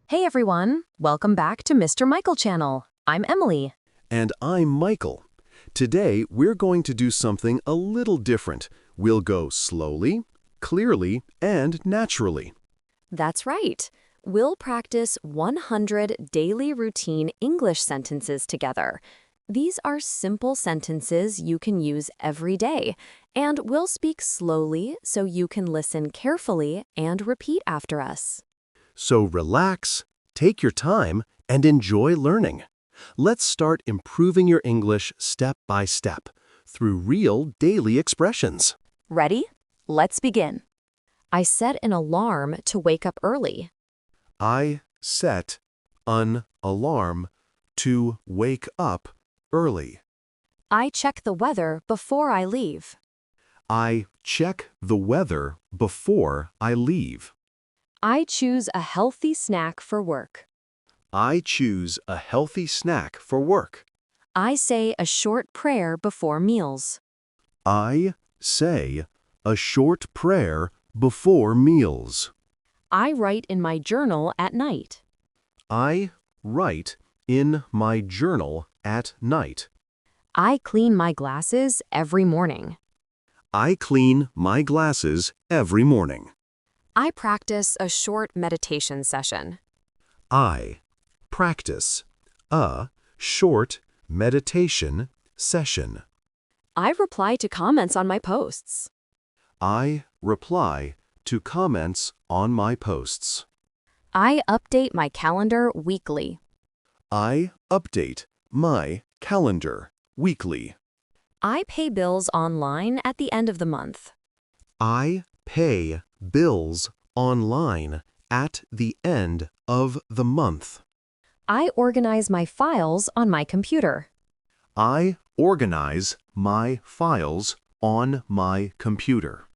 Hey everyone, welcome back to Mr. Michael Channel. I'm Emily. And I'm Michael. Today, we're going to do something a little different. We'll go slowly, clearly, and naturally. That's right. We'll practice 100 daily routine English sentences together. These are simple sentences you can use every day, and we'll speak slowly so you can listen carefully and repeat after us. So relax, take your time, and enjoy learning. Let's start improving your English step by step through real daily expressions. Ready? Let's begin. I set an alarm to wake up early. I set an alarm to wake up early. I check the weather before I leave. I check the weather before I leave. I choose a healthy snack for work. I choose a healthy snack for work. I say a short prayer before meals. I say a short prayer before meals. I write in my journal at night. I write in my journal at night. I clean my glasses every morning. I clean my glasses every morning. I practice a short meditation session. I practice a short meditation session. I reply to comments on my posts. I reply to comments on my posts. I update my calendar weekly. I update my calendar weekly. I pay bills online at the end of the month. I pay bills online at the end of the month. I organize my files on my computer. I organize my files on my computer.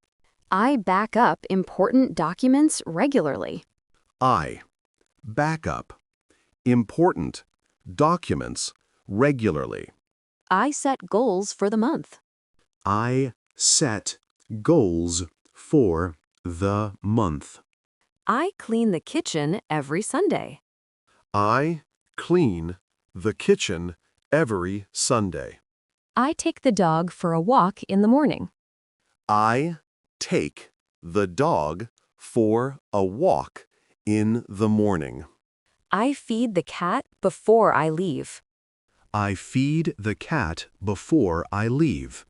I back up important documents regularly. I back up important documents regularly. I set goals for the month. I set goals for the month. I clean the kitchen every Sunday. I clean the kitchen every Sunday. I take the dog for a walk in the morning. I take the dog for a walk in the morning. I feed the cat before I leave. I feed the cat before I leave.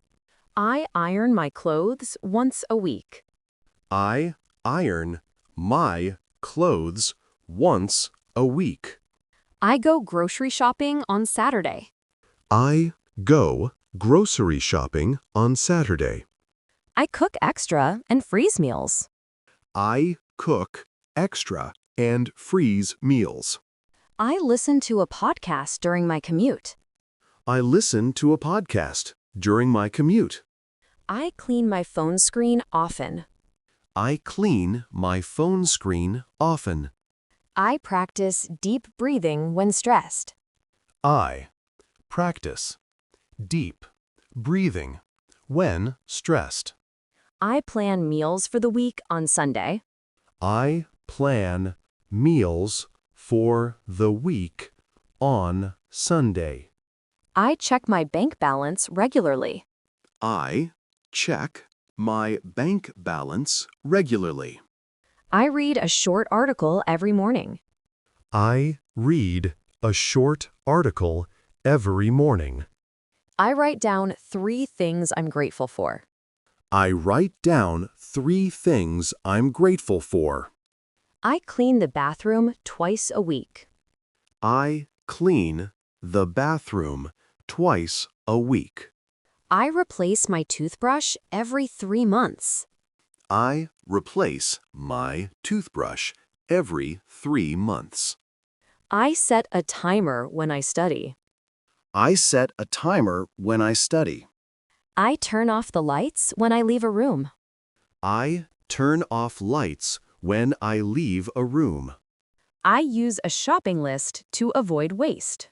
I iron my clothes once a week. I iron my clothes once a week. I go grocery shopping on Saturday. I go grocery shopping on Saturday. I cook extra and freeze meals. I cook extra and freeze meals. I listen to a podcast during my commute. I listen to a podcast during my commute. I clean my phone screen often. I clean my phone screen often. I practice deep breathing when stressed. I practice deep breathing when stressed. I plan meals for the week on Sunday. I plan meals for the week on Sunday. I check my bank balance regularly. I check my bank balance regularly. I read a short article every morning. I read a short article every morning. I write down 3 things I'm grateful for. I write down 3 things I'm grateful for. I clean the bathroom twice a week. I clean the bathroom twice a week. I replace my toothbrush every 3 months. I replace my toothbrush every 3 months. I set a timer when I study. I set a timer when I study. I turn off the lights when I leave a room. I turn off lights when I leave a room. I use a shopping list to avoid waste.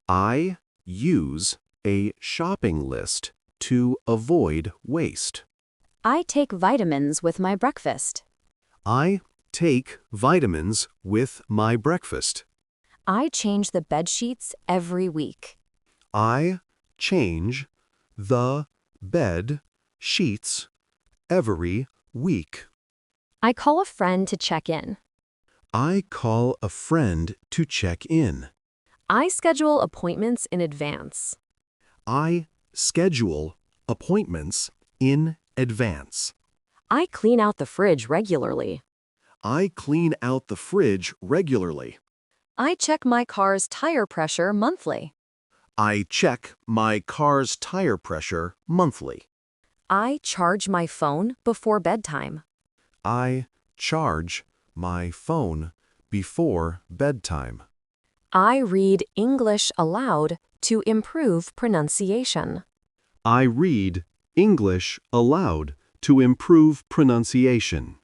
I use a shopping list to avoid waste. I take vitamins with my breakfast. I take vitamins with my breakfast. I change the bed sheets every week. I change the bed sheets every week. I call a friend to check in. I call a friend to check in. I schedule appointments in advance. I schedule appointments in advance. I clean out the fridge regularly. I clean out the fridge regularly. I check my car's tire pressure monthly. I check my car's tire pressure monthly. I charge my phone before bedtime. I charge my phone before bedtime. I read English aloud to improve pronunciation. I read English aloud to improve pronunciation.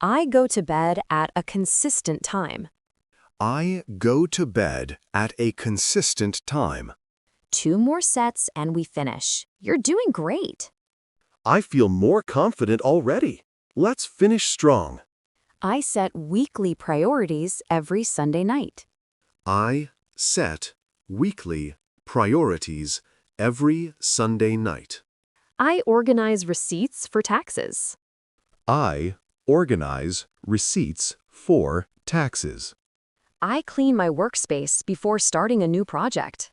I go to bed at a consistent time. I go to bed at a consistent time. 2 more sets and we finish. You're doing great. I feel more confident already. Let's finish strong. I set weekly priorities every Sunday night. I set weekly priorities every Sunday night. I organize receipts for taxes. I organize receipts for taxes. I clean my workspace before starting a new project.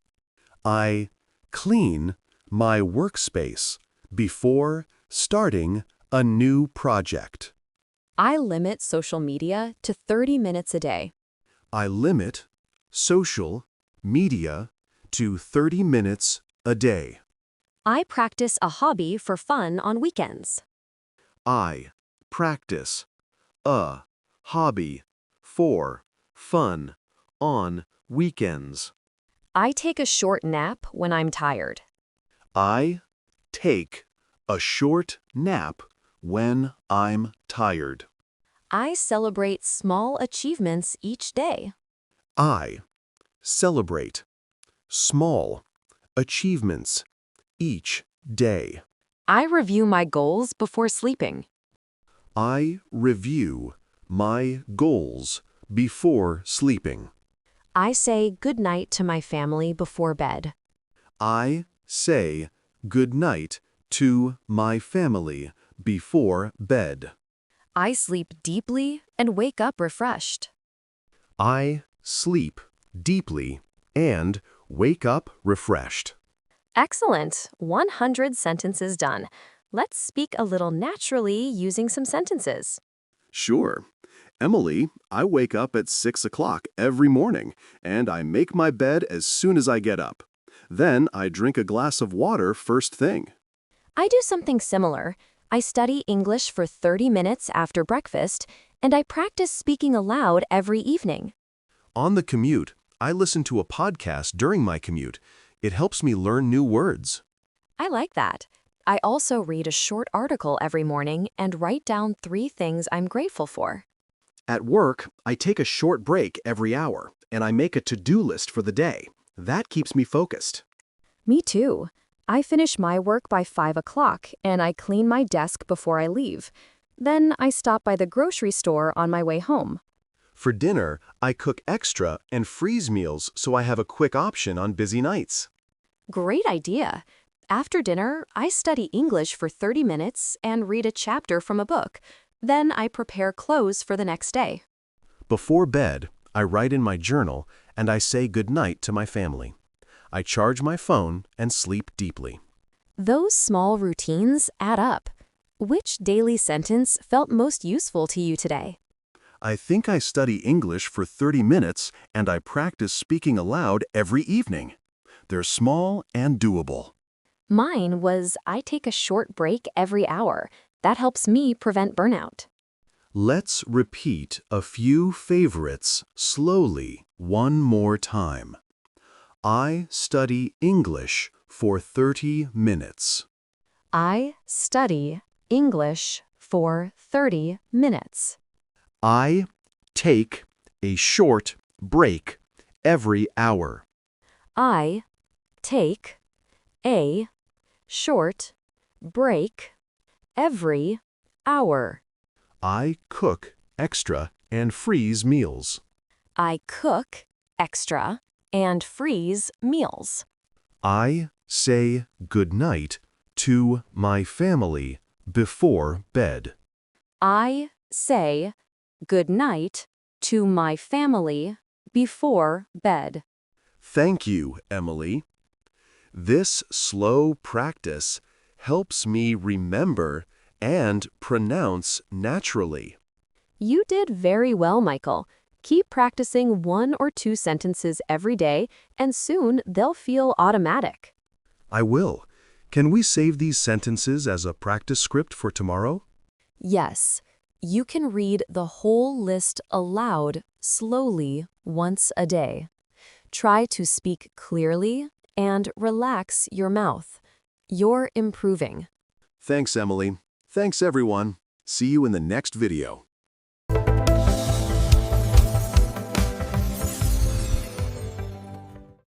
I clean my workspace before starting a new project. I limit social media to 30 minutes a day. I limit social media to 30 minutes a day. I practice a hobby for fun on weekends. I practice a hobby for fun on weekends. I take a short nap when I'm tired. I take a short nap when I'm tired. I celebrate small achievements each day. I celebrate small achievements each day. I review my goals before sleeping. I review my goals before sleeping. I say good night to my family before bed. I say good night to my family before bed. I sleep deeply and wake up refreshed. I sleep deeply and wake up refreshed. Excellent! 100 sentences done. Let's speak a little naturally using some sentences. Sure. Emily, I wake up at 6 o'clock every morning, and I make my bed as soon as I get up. Then I drink a glass of water first thing. I do something similar. I study English for 30 minutes after breakfast, and I practice speaking aloud every evening. On the commute, I listen to a podcast during my commute. It helps me learn new words. I like that. I also read a short article every morning and write down 3 things I'm grateful for. At work, I take a short break every hour, and I make a to-do list for the day. That keeps me focused. Me too. I finish my work by 5 o'clock and I clean my desk before I leave. Then I stop by the grocery store on my way home. For dinner, I cook extra and freeze meals so I have a quick option on busy nights. Great idea. After dinner, I study English for 30 minutes and read a chapter from a book. Then I prepare clothes for the next day. Before bed, I write in my journal and I say goodnight to my family. I charge my phone and sleep deeply. Those small routines add up. Which daily sentence felt most useful to you today? I think I study English for 30 minutes and I practice speaking aloud every evening. They're small and doable. Mine was I take a short break every hour. That helps me prevent burnout. Let's repeat a few favorites slowly one more time. I study English for 30 minutes. I study English for 30 minutes. I take a short break every hour. I take a short break every hour. I cook extra and freeze meals. I cook extra and freeze meals. I say good night to my family before bed. I say good night to my family before bed. Thank you, Emily. This slow practice helps me remember and pronounce naturally. You did very well, Michael. Keep practicing 1 or 2 sentences every day, and soon they'll feel automatic. I will. Can we save these sentences as a practice script for tomorrow? Yes, you can read the whole list aloud, slowly, once a day. Try to speak clearly and relax your mouth. You're improving. Thanks, Emily. Thanks, everyone. See you in the next video.